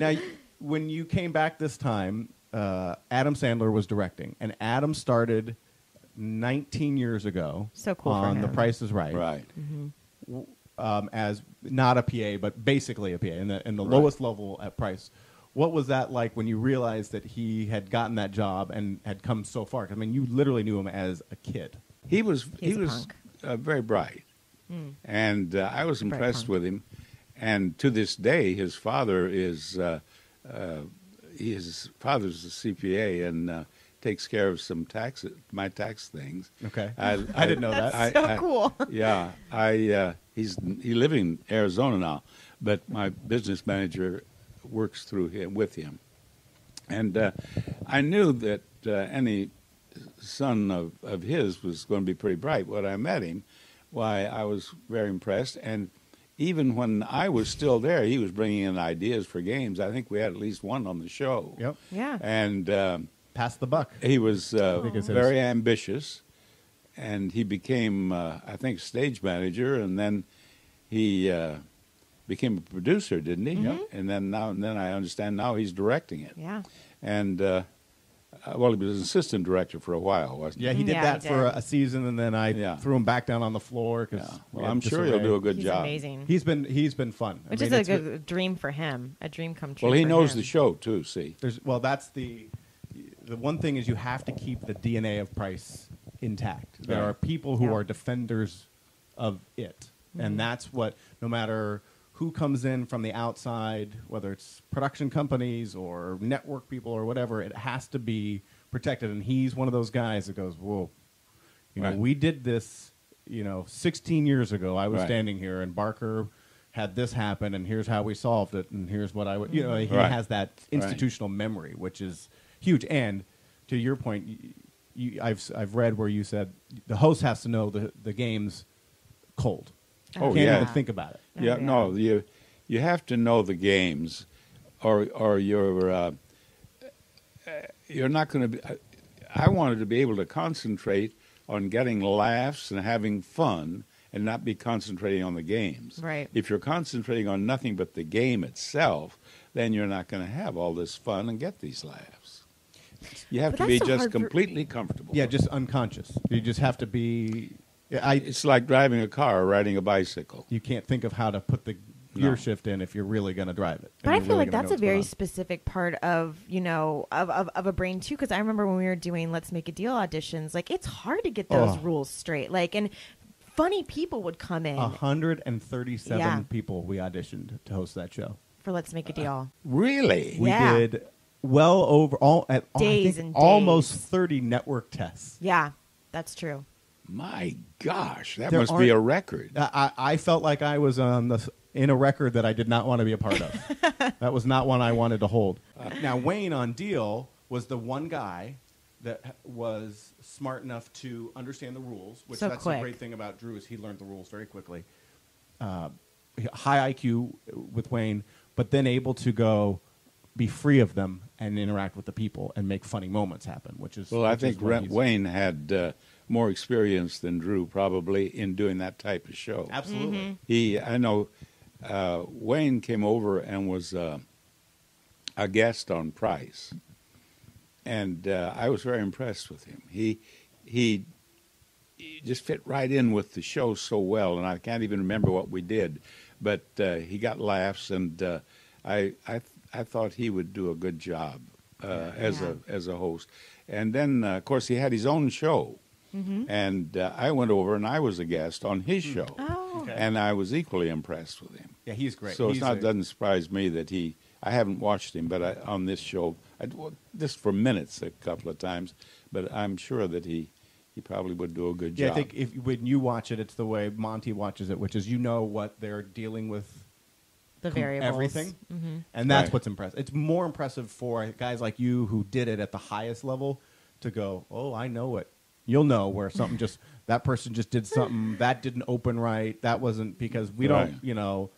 Now, when you came back this time, Adam Sandler was directing, and Adam started 19 years ago. So cool for on him. The Price is Right. Right. As not a PA, but basically a PA, in the lowest level at Price. What was that like when you realized that he had gotten that job and had come so far? I mean, you literally knew him as a kid. He was He's a punk. very bright, and I was Bright impressed punk. with him. And to this day, his father is his father's a CPA and takes care of some my tax things. Okay. I didn't know that. That's so cool. Yeah, he lives in Arizona now, but my business manager works through him with him, and I knew that any son of his was going to be pretty bright. When I met him, why I was very impressed, and even when I was still there, he was bringing in ideas for games. I think we had at least one on the show. Yep. Yeah. And Pass the buck. he was think it's his. very ambitious, and he became, I think, stage manager, and then he became a producer, didn't he? Mhm. And then I understand now he's directing it. Yeah. And well, he was an assistant director for a while, wasn't he? Yeah, he did Yeah, that he for did. a season, and then I Yeah. threw him back down on the floor. Cause Yeah. we Well, had I'm sure he'll disarray. do a good He's job. amazing. He's been fun. I Which mean, is it's a good dream for him. A dream come true. Well, he for knows him. the show too. See, That's the one thing is you have to keep the DNA of Price intact. There Right. are people who Yeah. are defenders of it, and that's what, no matter who comes in from the outside, whether it's production companies or network people or whatever, it has to be protected. And he's one of those guys that goes, "Whoa, Right. we did this, 16 years ago. I was Right. standing here, and Barker had this happen, and here's how we solved it, and here's what I would." He Right. has that institutional memory, which is huge. And to your point, I've read where you said the host has to know the game's cold. Oh, Can't yeah. even think about it. Oh, yeah, yeah. no, you have to know the games, or you're not going to be. I wanted to be able to concentrate on getting laughs and having fun, and not be concentrating on the games. Right. If you're concentrating on nothing but the game itself, then you're not going to have all this fun and get these laughs. You have But to be that's so just hard for- completely comfortable. Yeah, just unconscious. You just have to be. It's like driving a car or riding a bicycle. You can't think of how to put the gear No. shift in if you're really going to drive it. But and I you're feel really like gonna that's know a very what's specific part of, of a brain too. Because I remember when we were doing Let's Make a Deal auditions, like it's hard to get those Oh. rules straight. Like, and funny people would come in going on. 137 Yeah. people we auditioned to host that show. for Let's Make a Deal. Really? We Yeah. did well over I Days think and almost days. 30 network tests. Yeah, that's true. My gosh, that There must be a aren't- record. I felt like I was in a record that I did not want to be a part of. That was not one I wanted to hold. Now, Wayne on Deal was the one guy that was smart enough to understand the rules, which So that's quick. the great thing about Drew is he learned the rules very quickly. High IQ with Wayne, but then able to be free of them and interact with the people and make funny moments happen, which is Well, I which is think what he's- Wayne had more experience than Drew probably in doing that type of show. Absolutely. I know Wayne came over and was a guest on Price, and I was very impressed with him. He just fit right in with the show so well, and I can't even remember what we did, but he got laughs, and I thought he would do a good job as a host. And then, of course, he had his own show. And I went over and I was a guest on his show, Oh, Okay. and I was equally impressed with him. Yeah, he's great. So He's doesn't surprise me that I haven't watched him, but on this show, just for minutes a couple of times, but I'm sure that he probably would do a good Yeah, job. I think when you watch it, it's the way Monty watches it, which is what they're dealing with the variables. everything, Mm-hmm. and that's Right. what's impressive. It's more impressive for guys like you who did it at the highest level to go, oh, I know it. You'll know where something that person just did something that didn't open right. That wasn't because we Right. don't,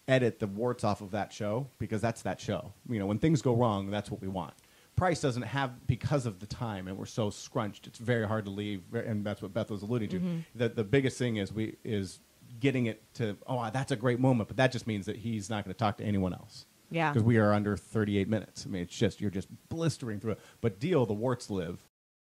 edit the warts off of that show because that's that show. When things go wrong, that's what we want. Price doesn't have, because of the time, and we're so scrunched, it's very hard to leave, and that's what Beth was alluding to. The biggest thing is getting it to, that's a great moment, but that just means that he's not going to talk to anyone else. Yeah. Because we are under 38 minutes. I mean, you're just blistering through it. But Deal, the warts live.